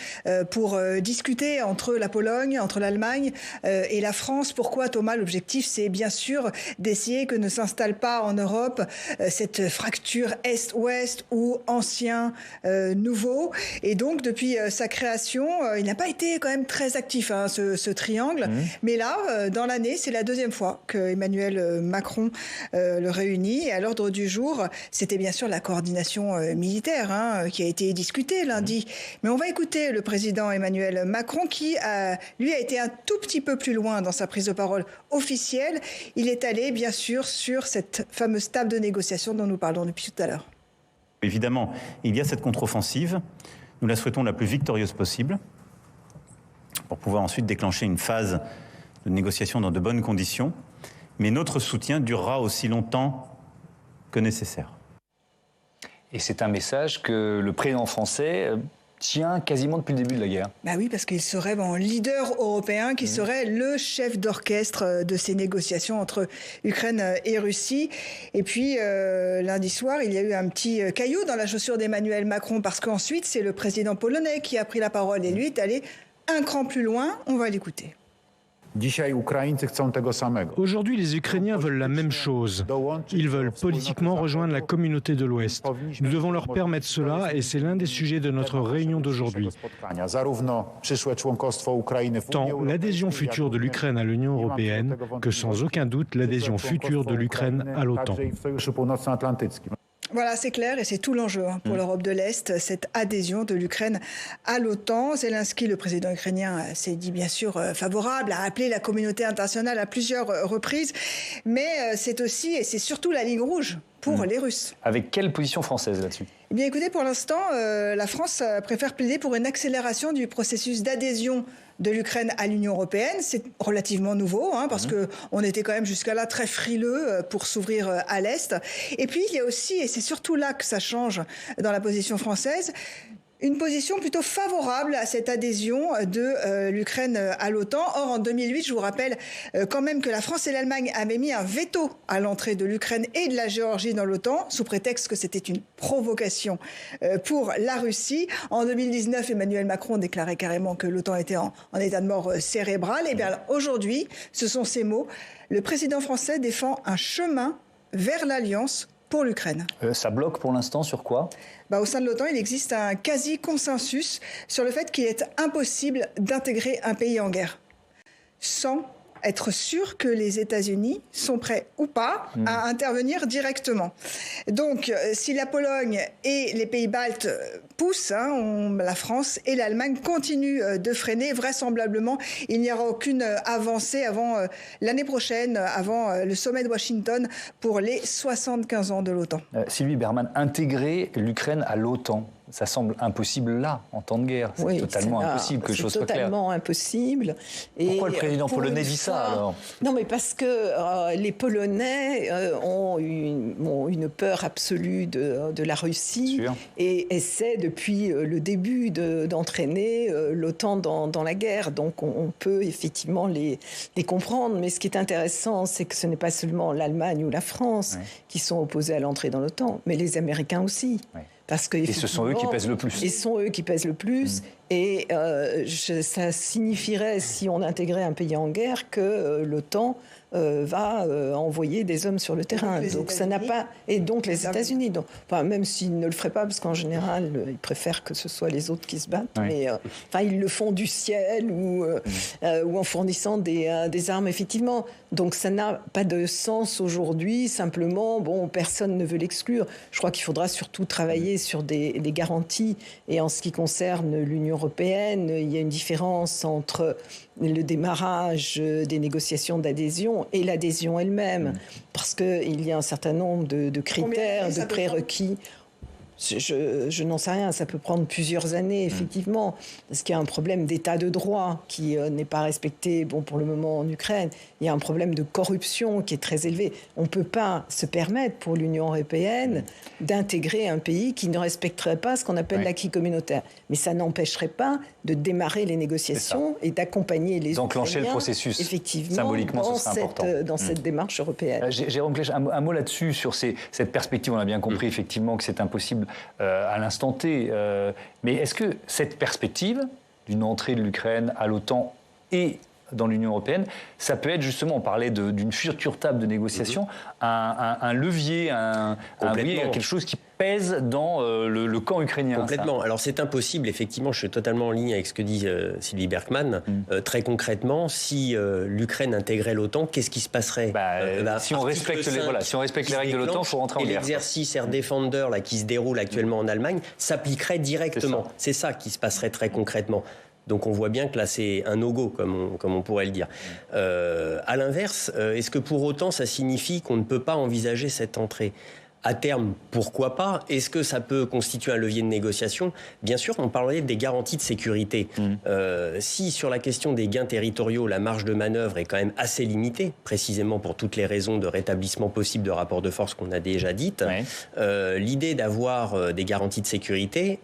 pour discuter entre la Pologne, entre l'Allemagne et la France. Pourquoi, Thomas? L'objectif, c'est bien sûr d'essayer que ne s'installe pas en Europe cette fracture Est-Ouest ou ancien-nouveau. Et donc, depuis sa création, il n'a pas été quand même très actif, hein, ce triangle. Mais là, dans l'année, c'est la deuxième fois que Emmanuel Macron le réunit. Et à l'ordre du jour, c'était bien sûr la coordination militaire qui a été discutée lundi. Mais on va écouter le président Emmanuel Macron qui, lui, a été un tout petit peu plus loin dans sa prise de parole officielle. Il est allé, bien sûr, sur cette fameuse table de négociation dont nous parlons depuis tout à l'heure. Évidemment, il y a cette contre-offensive. Nous la souhaitons la plus victorieuse possible pour pouvoir ensuite déclencher une phase de négociation dans de bonnes conditions. Mais notre soutien durera aussi longtemps que nécessaire. Et c'est un message que le président français tient quasiment depuis le début de la guerre. Bah oui, parce qu'il serait leader européen, qui serait le chef d'orchestre de ces négociations entre Ukraine et Russie. Et puis, lundi soir, il y a eu un petit caillou dans la chaussure d'Emmanuel Macron, parce qu'ensuite, c'est le président polonais qui a pris la parole. Et lui est allé un cran plus loin. On va l'écouter. Aujourd'hui, les Ukrainiens veulent la même chose. Ils veulent politiquement rejoindre la communauté de l'Ouest. Nous devons leur permettre cela et c'est l'un des sujets de notre réunion d'aujourd'hui. Tant l'adhésion future de l'Ukraine à l'Union européenne que sans aucun doute l'adhésion future de l'Ukraine à l'OTAN. Voilà, c'est clair et c'est tout l'enjeu pour l'Europe de l'Est, cette adhésion de l'Ukraine à l'OTAN. Zelensky, le président ukrainien, s'est dit bien sûr favorable, a appelé la communauté internationale à plusieurs reprises, mais c'est aussi et c'est surtout la ligne rouge pour les Russes. Avec quelle position française là-dessus ? Eh bien écoutez, pour l'instant, la France préfère plaider pour une accélération du processus d'adhésion de l'Ukraine à l'Union européenne. C'est relativement nouveau, parce qu'on était quand même jusqu'à là très frileux pour s'ouvrir à l'Est. Et puis, il y a aussi, et c'est surtout là que ça change dans la position française, une position plutôt favorable à cette adhésion de l'Ukraine à l'OTAN. Or, en 2008, je vous rappelle quand même que la France et l'Allemagne avaient mis un veto à l'entrée de l'Ukraine et de la Géorgie dans l'OTAN, sous prétexte que c'était une provocation pour la Russie. En 2019, Emmanuel Macron déclarait carrément que l'OTAN était en état de mort cérébral. Et bien aujourd'hui, ce sont ces mots. Le président français défend un chemin vers l'alliance pour l'Ukraine. Ça bloque pour l'instant sur quoi ? Au sein de l'OTAN, il existe un quasi-consensus sur le fait qu'il est impossible d'intégrer un pays en guerre sans être sûr que les États-Unis sont prêts ou pas à intervenir directement. Donc, si la Pologne et les pays baltes poussent, la France et l'Allemagne continuent de freiner. Vraisemblablement, il n'y aura aucune avancée avant l'année prochaine, avant le sommet de Washington pour les 75 ans de l'OTAN. Sylvie Bermann, intégrer l'Ukraine à l'OTAN, ça semble impossible là, en temps de guerre. C'est totalement impossible, que je chose soit claire. C'est totalement impossible. Et pourquoi le président polonais dit ça, alors ? Non, mais parce que les Polonais ont une peur absolue de la Russie et essaient depuis le début d'entraîner l'OTAN dans la guerre. Donc on peut effectivement les comprendre. Mais ce qui est intéressant, c'est que ce n'est pas seulement l'Allemagne ou la France qui sont opposés à l'entrée dans l'OTAN, mais les Américains aussi. Parce que, et ce sont eux qui pèsent le plus. Et ce sont eux qui pèsent le plus. Et ça signifierait, si on intégrait un pays en guerre, que l'OTAN va envoyer des hommes sur le terrain. Donc ça n'a pas. Et donc les États-Unis. Donc, même s'ils ne le feraient pas, parce qu'en général, ils préfèrent que ce soit les autres qui se battent. Mais ils le font du ciel ou en fournissant des armes, effectivement. Donc ça n'a pas de sens aujourd'hui. Simplement, personne ne veut l'exclure. Je crois qu'il faudra surtout travailler sur des garanties. Et en ce qui concerne l'Union européenne, il y a une différence entre le démarrage des négociations d'adhésion et l'adhésion elle-même. Parce qu'il y a un certain nombre de critères, de prérequis. Je n'en sais rien, ça peut prendre plusieurs années, effectivement, parce qu'il y a un problème d'état de droit qui n'est pas respecté, pour le moment en Ukraine. Il y a un problème de corruption qui est très élevé. On ne peut pas se permettre, pour l'Union européenne, d'intégrer un pays qui ne respecterait pas ce qu'on appelle l'acquis communautaire. Mais ça n'empêcherait pas de démarrer les négociations et d'accompagner les d'enclencher le processus, effectivement, symboliquement, ce serait important. Dans cette démarche européenne. Jérôme Klech, un mot là-dessus, sur cette perspective. On a bien compris, effectivement, que c'est impossible à l'instant T. Mais est-ce que cette perspective d'une entrée de l'Ukraine à l'OTAN et dans l'Union européenne, ça peut être justement, on parlait d'une future table de négociation, un levier, quelque chose qui pèse dans le camp ukrainien. Complètement. Alors c'est impossible, effectivement, je suis totalement en ligne avec ce que dit Sylvie Berkman. Très concrètement, si l'Ukraine intégrait l'OTAN, qu'est-ce qui se passerait si on respecte les règles de l'OTAN, il faut rentrer en guerre. Et l'exercice Air Defender qui se déroule actuellement en Allemagne s'appliquerait directement. C'est ça qui se passerait très concrètement. Donc on voit bien que là c'est un no-go, comme on pourrait le dire. À l'inverse, est-ce que pour autant ça signifie qu'on ne peut pas envisager cette entrée ? À terme, pourquoi pas ? Est-ce que ça peut constituer un levier de négociation ? Bien sûr, on parlait des garanties de sécurité. Si sur la question des gains territoriaux, la marge de manœuvre est quand même assez limitée, précisément pour toutes les raisons de rétablissement possible de rapports de force qu'on a déjà dites, l'idée d'avoir des garanties de sécurité,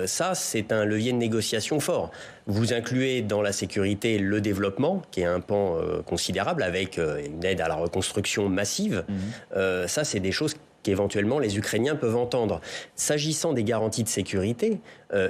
ça c'est un levier de négociation fort. Vous incluez dans la sécurité le développement, qui est un pan considérable, avec une aide à la reconstruction massive. Ça, c'est des choses qu'éventuellement les Ukrainiens peuvent entendre. S'agissant des garanties de sécurité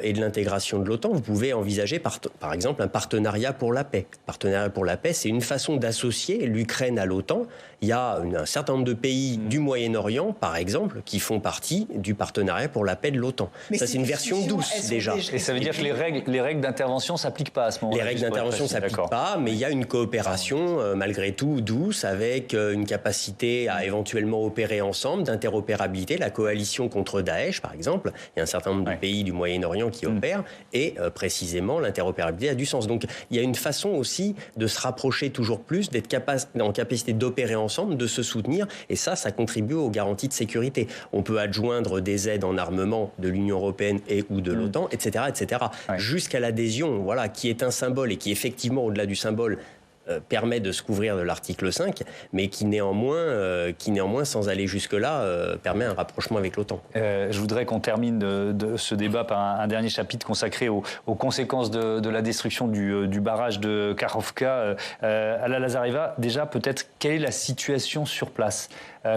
et de l'intégration de l'OTAN, vous pouvez envisager par exemple un partenariat pour la paix. Partenariat pour la paix, c'est une façon d'associer l'Ukraine à l'OTAN. Il y a un certain nombre de pays du Moyen-Orient, par exemple, qui font partie du partenariat pour la paix de l'OTAN. Ça, c'est une version douce, déjà. Et ça veut dire que les règles d'intervention d'intervention ne s'appliquent pas à ce moment-là. Les règles d'intervention ne s'appliquent pas, mais il y a une coopération, malgré tout, douce, avec une capacité à éventuellement opérer ensemble, d'interopérabilité. La coalition contre Daesh, par exemple, il y a un certain nombre de pays du Moyen-Orient qui opèrent, et précisément, l'interopérabilité a du sens. Donc, il y a une façon aussi de se rapprocher toujours plus, d'être en capacité d'opérer ensemble, de se soutenir, et ça contribue aux garanties de sécurité. On peut adjoindre des aides en armement de l'Union européenne et ou de l'OTAN, etc., etc. Ouais. Jusqu'à l'adhésion, voilà, qui est un symbole et qui, effectivement, au-delà du symbole, permet de se couvrir de l'article 5, mais qui néanmoins, sans aller jusque-là, permet un rapprochement avec l'OTAN. Je voudrais qu'on termine de ce débat par un dernier chapitre consacré aux conséquences de la destruction du barrage de Kakhovka. À la Lazareva, déjà, peut-être, quelle est la situation sur place ?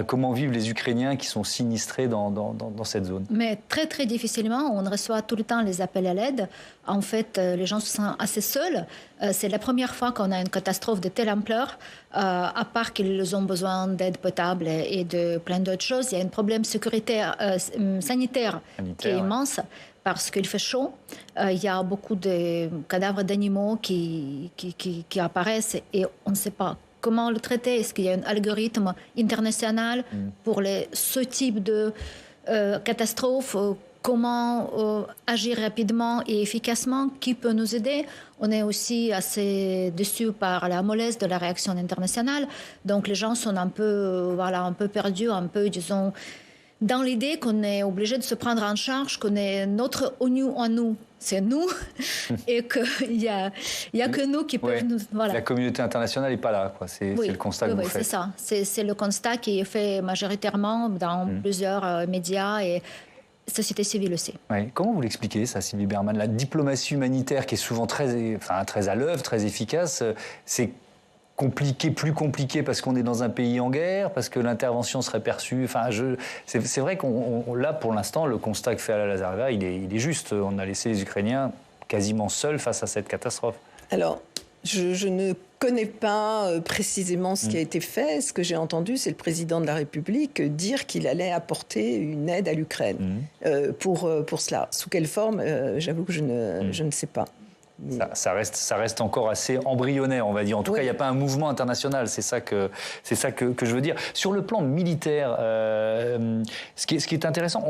Comment vivent les Ukrainiens qui sont sinistrés dans cette zone? Mais très, très difficilement. On reçoit tout le temps les appels à l'aide. En fait, les gens se sentent assez seuls. C'est la première fois qu'on a une catastrophe de telle ampleur. À part qu'ils ont besoin d'aide potable et de plein d'autres choses, il y a un problème sanitaire qui est immense. Parce qu'il fait chaud, il y a beaucoup de cadavres d'animaux qui apparaissent et on ne sait pas comment le traiter. Est-ce qu'il y a un algorithme international pour ce type de catastrophe? Comment agir rapidement et efficacement? Qui peut nous aider? On est aussi assez déçus par la mollesse de la réaction internationale. Donc les gens sont un peu perdus, un peu, disons, dans l'idée qu'on est obligé de se prendre en charge, qu'on est notre ONU en nous, c'est nous, et qu'il y a que nous qui peuvent nous... Voilà. La communauté internationale n'est pas là, quoi. C'est le constat que vous faites. Oui, c'est ça. C'est le constat qui est fait majoritairement dans plusieurs médias et société civile aussi. Ouais. Comment vous l'expliquez, ça, Sylvie Bermann? La diplomatie humanitaire qui est souvent très à l'œuvre, très efficace, c'est plus compliqué parce qu'on est dans un pays en guerre, parce que l'intervention serait perçue. C'est vrai là, pour l'instant, le constat que fait à la Lazareva, il est juste. On a laissé les Ukrainiens quasiment seuls face à cette catastrophe. Alors, je ne connais pas précisément ce qui a été fait. Ce que j'ai entendu, c'est le président de la République dire qu'il allait apporter une aide à l'Ukraine pour cela. Sous quelle forme, j'avoue que je ne sais pas. Ça reste encore assez embryonnaire, on va dire. En tout cas, il n'y a pas un mouvement international. C'est ça que je veux dire. Sur le plan militaire, ce qui est intéressant,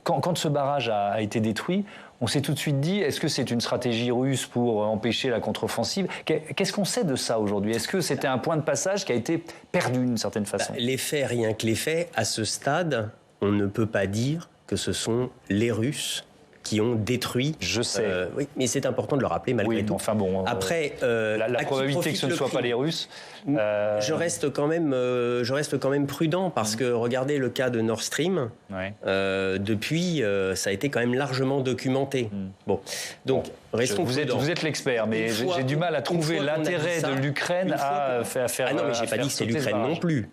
quand ce barrage a été détruit, on s'est tout de suite dit, est-ce que c'est une stratégie russe pour empêcher la contre-offensive? Qu'est-ce qu'on sait de ça aujourd'hui? Est-ce que c'était un point de passage qui a été perdu d'une certaine façon? Les faits, rien que les faits, à ce stade, on ne peut pas dire que ce sont les Russes qui ont détruit. Je sais. Oui, mais c'est important de le rappeler malgré tout. Enfin bon. Après, la probabilité que ce ne soit pas les Russes. Je reste quand même prudent parce que regardez le cas de Nord Stream. Depuis, ça a été quand même largement documenté. Bon, donc restons prudents. Vous êtes l'expert, mais j'ai du mal à trouver l'intérêt de l'Ukraine à faire. Ah non, mais j'ai pas dit que c'est l'Ukraine non plus.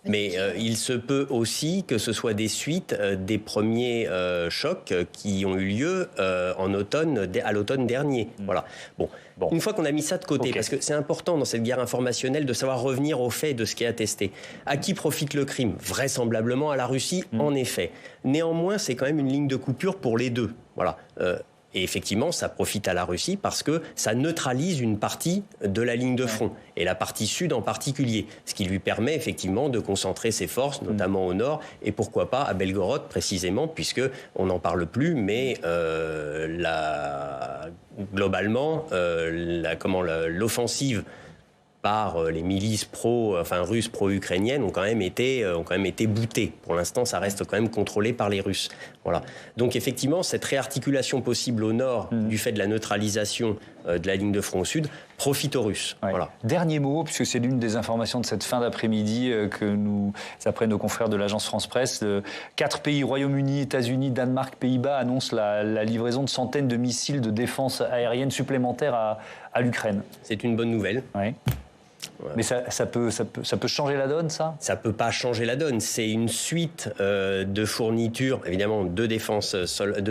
Mais il se peut aussi que ce soit des suites des premiers chocs qui ont eu lieu à l'automne dernier. Voilà. Bon. Une fois qu'on a mis ça de côté, parce que c'est important dans cette guerre informationnelle de savoir revenir aux faits de ce qui est attesté. À qui profite le crime? Vraisemblablement à la Russie, en effet. Néanmoins, c'est quand même une ligne de coupure pour les deux. Voilà. Et effectivement, ça profite à la Russie parce que ça neutralise une partie de la ligne de front, et la partie sud en particulier, ce qui lui permet effectivement de concentrer ses forces, notamment au nord, et pourquoi pas à Belgorod précisément, puisque on n'en parle plus, mais globalement, l'offensive par les milices russes pro-ukrainiennes ont quand même été boutées. Pour l'instant, ça reste quand même contrôlé par les Russes. Voilà. Donc effectivement, cette réarticulation possible au nord du fait de la neutralisation de la ligne de front au sud profite aux Russes. Ouais. Voilà. Dernier mot, puisque c'est l'une des informations de cette fin d'après-midi que nous apprennent nos confrères de l'agence France-Presse. 4 pays, Royaume-Uni, États-Unis, Danemark, Pays-Bas, annoncent la livraison de centaines de missiles de défense aérienne supplémentaires à l'Ukraine. C'est une bonne nouvelle. Oui. Ouais. Mais ça peut changer la donne, ça? Ça peut pas changer la donne. C'est une suite de fournitures, évidemment, de défense solaire,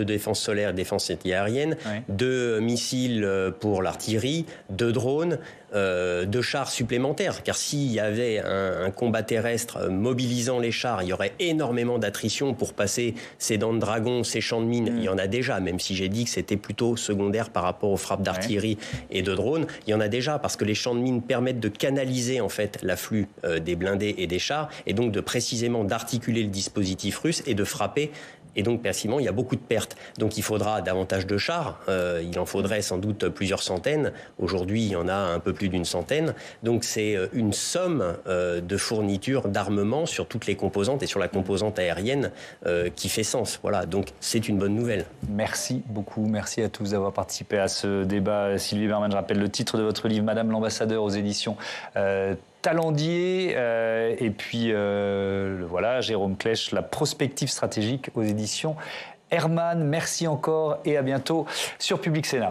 défense anti-aérienne, de missiles pour l'artillerie, de drones. de chars supplémentaires, car s'il y avait un combat terrestre mobilisant les chars, il y aurait énormément d'attrition pour passer ces dents de dragon, ces champs de mines. Il y en a déjà, même si j'ai dit que c'était plutôt secondaire par rapport aux frappes d'artillerie et de drones. Il y en a déjà parce que les champs de mines permettent de canaliser en fait l'afflux des blindés et des chars, et donc de précisément d'articuler le dispositif russe et de frapper. Et donc, passivement, il y a beaucoup de pertes. Donc, il faudra davantage de chars. Il en faudrait sans doute plusieurs centaines. Aujourd'hui, il y en a un peu plus d'une centaine. Donc, c'est une somme de fournitures d'armement sur toutes les composantes et sur la composante aérienne qui fait sens. Voilà, donc c'est une bonne nouvelle. Merci beaucoup. Merci à tous d'avoir participé à ce débat. Sylvie Berman, je rappelle le titre de votre livre, Madame l'ambassadeur, aux éditions Talendier, et puis voilà, Jérôme Klech, La prospective stratégique aux éditions Hermann. Merci encore et à bientôt sur Public Sénat.